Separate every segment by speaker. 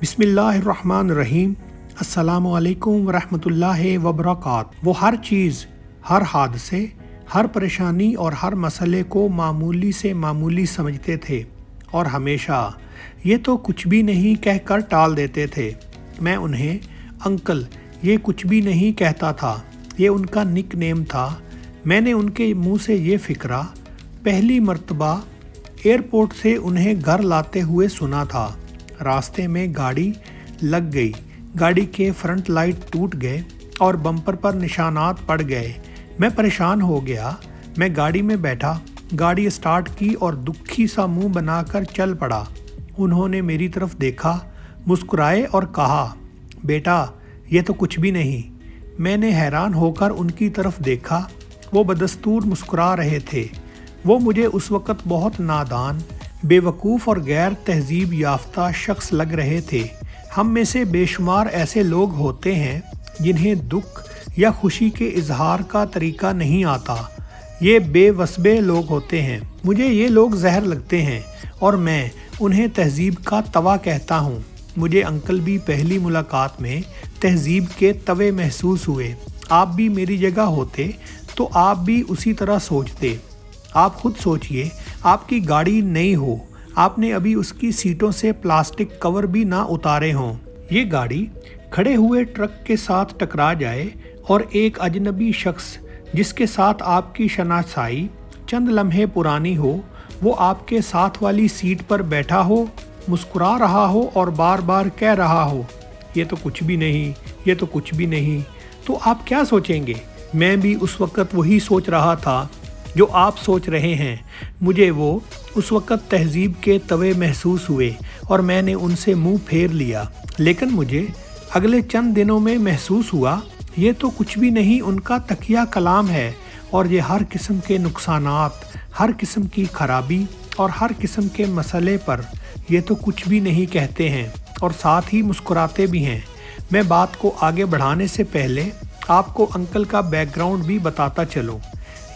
Speaker 1: बिस्मिल्लाहिर्रहमानिर्रहीम। अस्सलामु अलैकुम वरहमतुल्लाहि वबरकातुहू। वो हर चीज़, हर हादसे, हर परेशानी और हर मसले को मामूली से मामूली समझते थे और हमेशा ये तो कुछ भी नहीं कहकर टाल देते थे। मैं उन्हें अंकल ये कुछ भी नहीं कहता था, ये उनका निक नेम था। मैंने उनके मुंह से ये फ़िक्रा पहली मर्तबा एयरपोर्ट से उन्हें घर लाते हुए सुना था। रास्ते में गाड़ी लग गई, गाड़ी के फ्रंट लाइट टूट गए और बम्पर पर निशानात पड़ गए। मैं परेशान हो गया। मैं गाड़ी में बैठा, गाड़ी स्टार्ट की और दुखी सा मुंह बनाकर चल पड़ा। उन्होंने मेरी तरफ देखा, मुस्कुराए और कहा, बेटा ये तो कुछ भी नहीं। मैंने हैरान होकर उनकी तरफ देखा। वो बदस्तूर मुस्कुरा रहे थे। वो मुझे उस वक़्त बहुत नादान, बेवकूफ़ और गैर तहजीब याफ्ता शख्स लग रहे थे। हम में से बेशुमार ऐसे लोग होते हैं जिन्हें दुख या खुशी के इजहार का तरीका नहीं आता। ये बेवस्बे लोग होते हैं। मुझे ये लोग जहर लगते हैं और मैं उन्हें तहजीब का तवा कहता हूँ। मुझे अंकल भी पहली मुलाकात में तहजीब के तवे महसूस हुए। आप भी मेरी जगह होते तो आप भी उसी तरह सोचते। आप खुद सोचिए, आपकी गाड़ी नई हो, आपने अभी उसकी सीटों से प्लास्टिक कवर भी ना उतारे हों। ये गाड़ी खड़े हुए ट्रक के साथ टकरा जाए और एक अजनबी शख्स जिसके साथ आपकी शनासाई चंद लम्हे पुरानी हो, वो आपके साथ वाली सीट पर बैठा हो, मुस्कुरा रहा हो और बार बार कह रहा हो, ये तो कुछ भी नहीं, ये तो कुछ भी नहीं, तो आप क्या सोचेंगे? मैं भी उस वक़्त वही सोच रहा था जो आप सोच रहे हैं। मुझे वो उस वक़्त तहजीब के तवे महसूस हुए और मैंने उनसे मुंह फेर लिया। लेकिन मुझे अगले चंद दिनों में महसूस हुआ ये तो कुछ भी नहीं उनका तकिया कलाम है और ये हर किस्म के नुकसानात, हर किस्म की खराबी और हर किस्म के मसले पर ये तो कुछ भी नहीं कहते हैं और साथ ही मुस्कुराते भी हैं। मैं बात को आगे बढ़ाने से पहले आपको अंकल का बैकग्राउंड भी बताता चलूँ।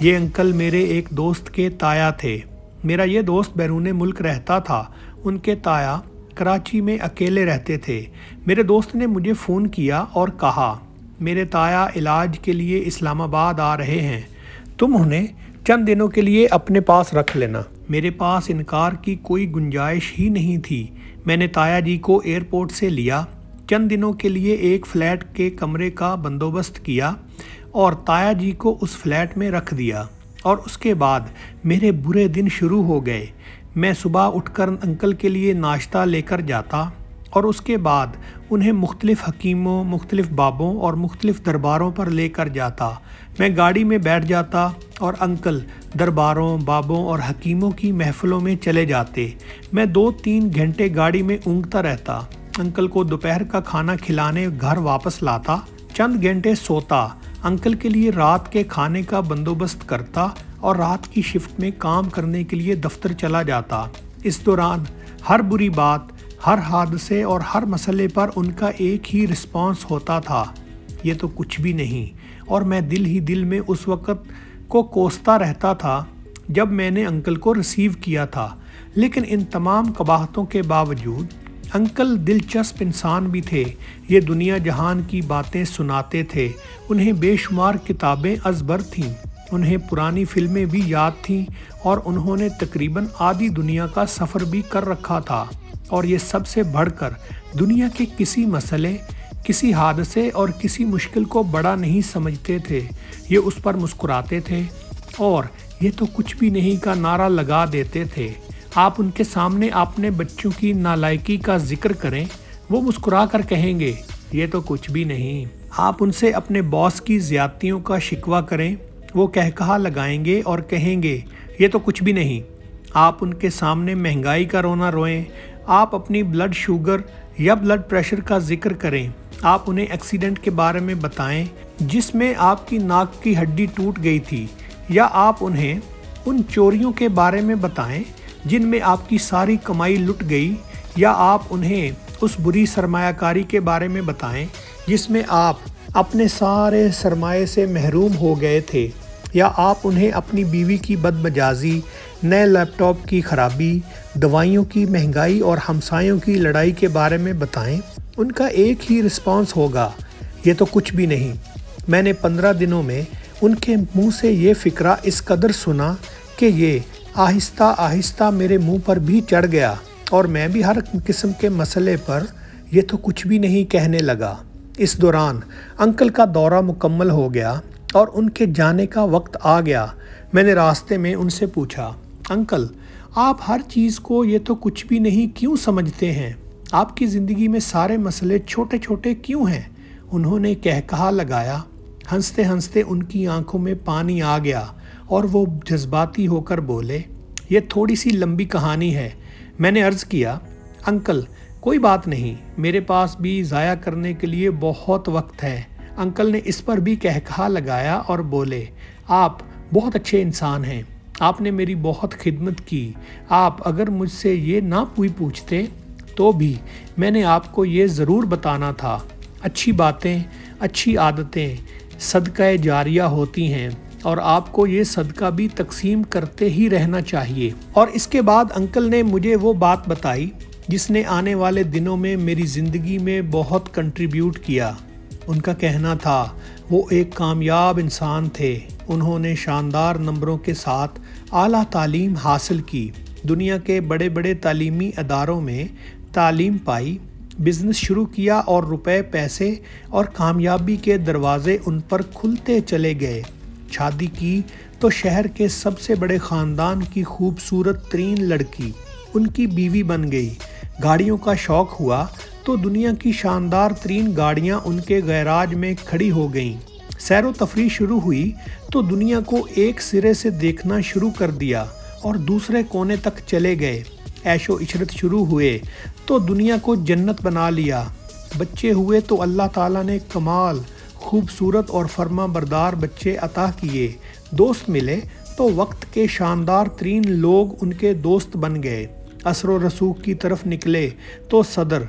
Speaker 1: ये अंकल मेरे एक दोस्त के ताया थे। मेरा ये दोस्त बैरून मुल्क रहता था। उनके ताया कराची में अकेले रहते थे। मेरे दोस्त ने मुझे फ़ोन किया और कहा, मेरे ताया इलाज के लिए इस्लामाबाद आ रहे हैं, तुम उन्हें चंद दिनों के लिए अपने पास रख लेना। मेरे पास इनकार की कोई गुंजाइश ही नहीं थी। मैंने ताया जी को एयरपोर्ट से लिया, चंद दिनों के लिए एक फ़्लैट के कमरे का बंदोबस्त किया और ताया जी को उस फ्लैट में रख दिया। और उसके बाद मेरे बुरे दिन शुरू हो गए। मैं सुबह उठकर अंकल के लिए नाश्ता लेकर जाता और उसके बाद उन्हें मुख्तलिफ़ हकीमों, मुख्तलिफ़ बाबों और मुख्तलिफ़ दरबारों पर लेकर जाता। मैं गाड़ी में बैठ जाता और अंकल दरबारों, बाबों और हकीमों की महफ़िलों में चले जाते। मैं 2-3 घंटे गाड़ी में ऊँघता रहता। अंकल को दोपहर का खाना खिलाने घर वापस लाता, चंद घंटे सोता, अंकल के लिए रात के खाने का बंदोबस्त करता और रात की शिफ्ट में काम करने के लिए दफ्तर चला जाता। इस दौरान हर बुरी बात, हर हादसे और हर मसले पर उनका एक ही रिस्पॉन्स होता था, ये तो कुछ भी नहीं। और मैं दिल ही दिल में उस वक़्त को कोसता रहता था जब मैंने अंकल को रिसीव किया था। लेकिन इन तमाम कबाहतों के बावजूद अंकल दिलचस्प इंसान भी थे। ये दुनिया जहान की बातें सुनाते थे। उन्हें बेशुमार किताबें अज़बर थीं, उन्हें पुरानी फिल्में भी याद थीं और उन्होंने तकरीबन आधी दुनिया का सफ़र भी कर रखा था। और ये सबसे बढ़कर दुनिया के किसी मसले, किसी हादसे और किसी मुश्किल को बड़ा नहीं समझते थे। ये उस पर मुस्कुराते थे और ये तो कुछ भी नहीं का नारा लगा देते थे। आप उनके सामने अपने बच्चों की नालायकी का जिक्र करें, वो मुस्कुरा कर कहेंगे, ये तो कुछ भी नहीं। आप उनसे अपने बॉस की ज़्यादतियों का शिकवा करें, वो कहकहा लगाएंगे और कहेंगे, ये तो कुछ भी नहीं। आप उनके सामने महंगाई का रोना रोएं, आप अपनी ब्लड शुगर या ब्लड प्रेशर का जिक्र करें, आप उन्हें एक्सीडेंट के बारे में बताएं जिसमें आपकी नाक की हड्डी टूट गई थी, या आप उन्हें उन चोरियों के बारे में बताएं जिनमें आपकी सारी कमाई लुट गई, या आप उन्हें उस बुरी सरमायाकारी के बारे में बताएं जिसमें आप अपने सारे सरमाए से महरूम हो गए थे, या आप उन्हें अपनी बीवी की बदमजाजी, نئے لیپ ٹاپ کی خرابی، دوائیوں کی مہنگائی اور ہمسایوں کی لڑائی کے بارے میں بتائیں، ان کا ایک ہی رسپانس ہوگا، یہ تو کچھ بھی نہیں۔ میں نے 15 دنوں میں ان کے منہ سے یہ فقرہ اس قدر سنا کہ یہ آہستہ آہستہ میرے منہ پر بھی چڑھ گیا اور میں بھی ہر قسم کے مسئلے پر یہ تو کچھ بھی نہیں کہنے لگا۔ اس دوران انکل کا دورہ مکمل ہو گیا اور ان کے جانے کا وقت آ گیا۔ میں نے راستے میں ان سے پوچھا، انکل آپ ہر چیز کو یہ تو کچھ بھی نہیں کیوں سمجھتے ہیں؟ آپ کی زندگی میں سارے مسئلے چھوٹے چھوٹے کیوں ہیں؟ انہوں نے کہا لگایا۔ ہنستے ہنستے ان کی آنکھوں میں پانی آ گیا اور وہ جذباتی ہو کر بولے، یہ تھوڑی سی لمبی کہانی ہے۔ میں نے عرض کیا، انکل کوئی بات نہیں، میرے پاس بھی ضائع کرنے کے لیے بہت وقت ہے۔ انکل نے اس پر بھی کہا لگایا اور بولے، آپ بہت اچھے انسان ہیں، آپ نے میری بہت خدمت کی۔ آپ اگر مجھ سے یہ نہ پوچھتے تو بھی میں نے آپ کو یہ ضرور بتانا تھا۔ اچھی باتیں، اچھی عادتیں صدقہ جاریہ ہوتی ہیں اور آپ کو یہ صدقہ بھی تقسیم کرتے ہی رہنا چاہیے۔ اور اس کے بعد انکل نے مجھے وہ بات بتائی جس نے آنے والے دنوں میں میری زندگی میں بہت کنٹریبیوٹ کیا۔ ان کا کہنا تھا وہ ایک کامیاب انسان تھے، انہوں نے شاندار نمبروں کے ساتھ اعلیٰ تعلیم حاصل کی، دنیا کے بڑے بڑے تعلیمی اداروں میں تعلیم پائی، بزنس شروع کیا اور روپے پیسے اور کامیابی کے دروازے ان پر کھلتے چلے گئے۔ شادی کی تو شہر کے سب سے بڑے خاندان کی خوبصورت ترین لڑکی ان کی بیوی بن گئی۔ گاڑیوں کا شوق ہوا تو دنیا کی شاندار ترین گاڑیاں ان کے گیراج میں کھڑی ہو گئیں۔ سیر و تفریح شروع ہوئی تو دنیا کو ایک سرے سے دیکھنا شروع کر دیا اور دوسرے کونے تک چلے گئے۔ عیش و عشرت شروع ہوئے تو دنیا کو جنت بنا لیا۔ بچے ہوئے تو اللہ تعالیٰ نے کمال خوبصورت اور فرما بردار بچے عطا کیے۔ دوست ملے تو وقت کے شاندار ترین لوگ ان کے دوست بن گئے۔ اثر و رسوخ کی طرف نکلے تو صدر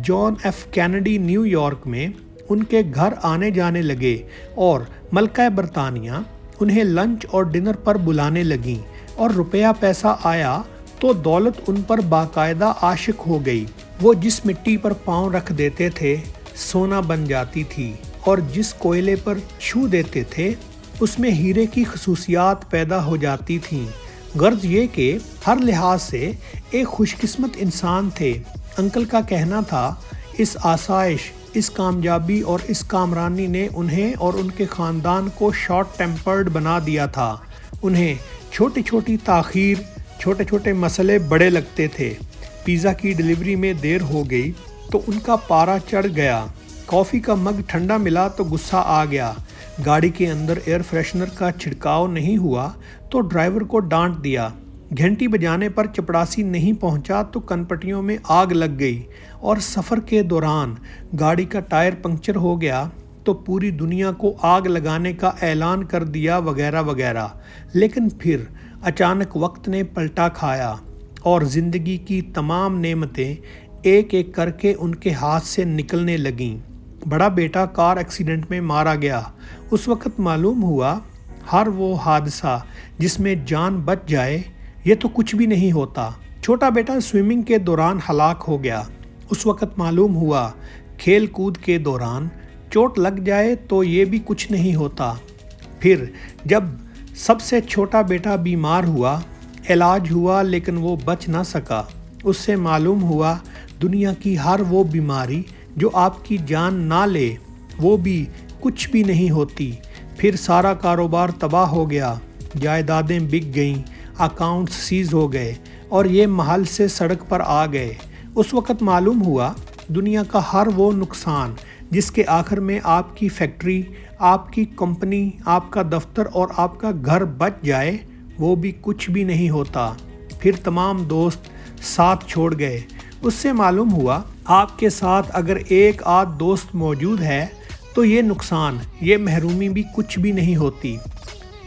Speaker 1: John F Kennedy New York میں ان کے گھر آنے جانے لگے اور ملکہ برطانیہ انہیں لنچ اور ڈنر پر بلانے لگیں، اور روپیہ پیسہ آیا تو دولت ان پر باقاعدہ عاشق ہو گئی۔ وہ جس مٹی پر پاؤں رکھ دیتے تھے سونا بن جاتی تھی، اور جس کوئلے پر چھو دیتے تھے اس میں ہیرے کی خصوصیات پیدا ہو جاتی تھیں۔ غرض یہ کہ ہر لحاظ سے ایک خوش قسمت انسان تھے۔ انکل کا کہنا تھا اس آسائش، اس کامیابی اور اس کامرانی نے انہیں اور ان کے خاندان کو شارٹ ٹیمپرڈ بنا دیا تھا۔ انہیں چھوٹی چھوٹی تاخیر، چھوٹے چھوٹے مسئلے بڑے لگتے تھے۔ پیزا کی ڈلیوری میں دیر ہو گئی تو ان کا پارا چڑھ گیا، کافی کا مگ ٹھنڈا ملا تو غصہ آ گیا، گاڑی کے اندر ایئر فریشنر کا چھڑکاؤ نہیں ہوا تو ڈرائیور کو ڈانٹ دیا، گھنٹی بجانے پر چپڑاسی نہیں پہنچا تو کنپٹیوں میں آگ لگ گئی، اور سفر کے دوران گاڑی کا ٹائر پنکچر ہو گیا تو پوری دنیا کو آگ لگانے کا اعلان کر دیا، وغیرہ وغیرہ۔ لیکن پھر اچانک وقت نے پلٹا کھایا اور زندگی کی تمام نعمتیں ایک ایک کر کے ان کے ہاتھ سے نکلنے لگیں۔ بڑا بیٹا کار ایکسیڈنٹ میں مارا گیا۔ اس وقت معلوم ہوا ہر وہ حادثہ جس میں جان بچ جائے یہ تو کچھ بھی نہیں ہوتا۔ چھوٹا بیٹا سوئمنگ کے دوران ہلاک ہو گیا۔ اس وقت معلوم ہوا کھیل کود کے دوران چوٹ لگ جائے تو یہ بھی کچھ نہیں ہوتا۔ پھر جب سب سے چھوٹا بیٹا بیمار ہوا، علاج ہوا لیکن وہ بچ نہ سکا، اس سے معلوم ہوا دنیا کی ہر وہ بیماری جو آپ کی جان نہ لے وہ بھی کچھ بھی نہیں ہوتی۔ پھر سارا کاروبار تباہ ہو گیا، جائیدادیں بک گئیں، اکاؤنٹس سیز ہو گئے اور یہ محل سے سڑک پر آ گئے۔ اس وقت معلوم ہوا دنیا کا ہر وہ نقصان جس کے آخر میں آپ کی فیکٹری، آپ کی کمپنی، آپ کا دفتر اور آپ کا گھر بچ جائے وہ بھی کچھ بھی نہیں ہوتا۔ پھر تمام دوست ساتھ چھوڑ گئے۔ اس سے معلوم ہوا آپ کے ساتھ اگر ایک آدھ دوست موجود ہے تو یہ نقصان، یہ محرومی بھی کچھ بھی نہیں ہوتی۔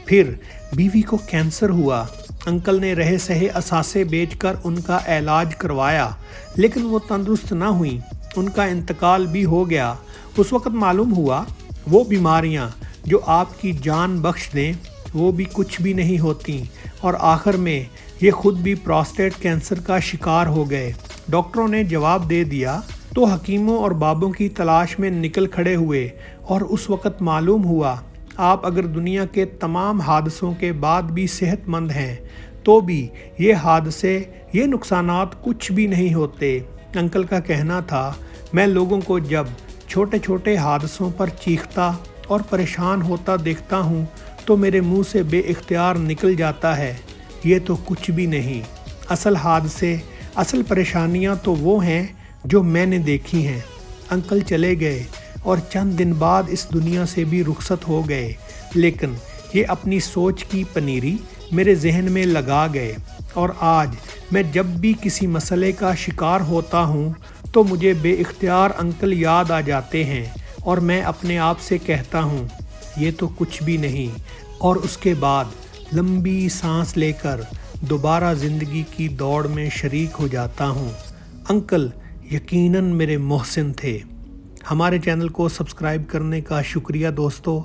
Speaker 1: پھر بیوی کو کینسر ہوا، انکل نے رہے سہے اثاثے بیچ کر ان کا علاج کروایا لیکن وہ تندرست نہ ہوئیں، ان کا انتقال بھی ہو گیا۔ اس وقت معلوم ہوا وہ بیماریاں جو آپ کی جان بخش دیں وہ بھی کچھ بھی نہیں ہوتی، اور آخر میں ये खुद भी प्रोस्टेट कैंसर का शिकार हो गए। डॉक्टरों ने जवाब दे दिया तो हकीमों और बाबों की तलाश में निकल खड़े हुए और उस वक़्त मालूम हुआ आप अगर दुनिया के तमाम हादसों के बाद भी सेहतमंद हैं तो भी ये हादसे, ये नुकसानात कुछ भी नहीं होते। अंकल का कहना था, मैं लोगों को जब छोटे छोटे हादसों पर चीखता और परेशान होता देखता हूँ तो मेरे मुंह से बेइख्तियार निकल जाता है, ये तो कुछ भी नहीं। असल हादसे, असल परेशानियाँ तो वो हैं जो मैंने देखी हैं। अंकल चले गए और चंद दिन बाद इस दुनिया से भी रुखसत हो गए, लेकिन ये अपनी सोच की पनीरी मेरे जहन में लगा गए और आज मैं जब भी किसी मसले का शिकार होता हूँ तो मुझे बेइख्तियार अंकल याद आ जाते हैं और मैं अपने आप से कहता हूँ ये तो कुछ भी नहीं, और उसके बाद लंबी सांस लेकर दोबारा ज़िंदगी की दौड़ में शरीक हो जाता हूँ। अंकल यकीनन मेरे मोहसिन थे। हमारे चैनल को सब्सक्राइब करने का शुक्रिया दोस्तों।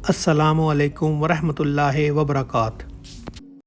Speaker 1: अस्सलामु अलैकुम वरहमतुल्लाहि वबरकातुहू।